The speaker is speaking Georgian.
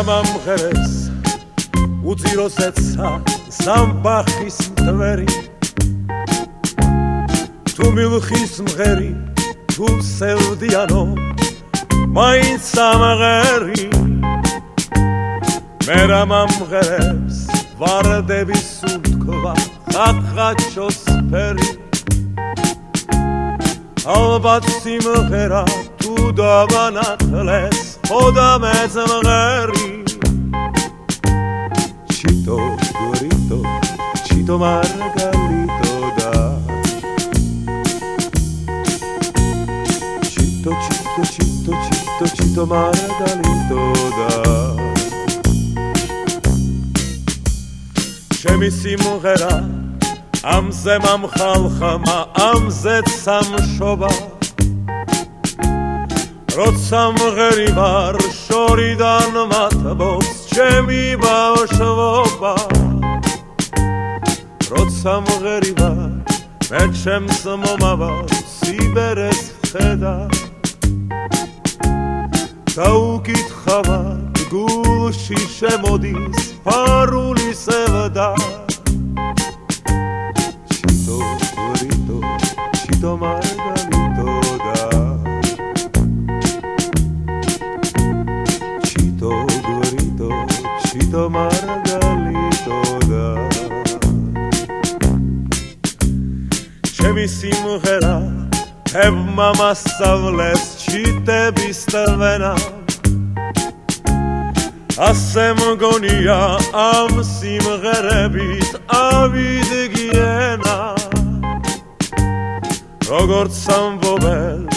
მომღერებს უძიროს ეცა ზამბახის მტვერი თუ მილხის მღერი თუ სევდიანო მაინც ამღერი მე მომღერებს ვარდების უთქვა ხახაჩოს ფერი ალბათ სიმღერა თუ დავანახლეს ხოდა მეც მღერი Chito, gorito, chito margalito da Chito, chito, chito, chito, chito margalito da Chemi simghera, amze mamkhalkhama, amze samshoba Rotsa mgheri var, shoridan matbos ჩემი ბავშვობა როცა მღერია მე ჩემს მომავალ სიბერეს ხედა დაუკითხავად გულში შემოდის ფარული სევდა ჩიტო გორიტო ჩიტო მარგალიტო და ჩიტო Chito margalito da Chemi simghera Heb mama savles chitebis tevena Asem gonia am simgherebit avidgiena Rogort samvobel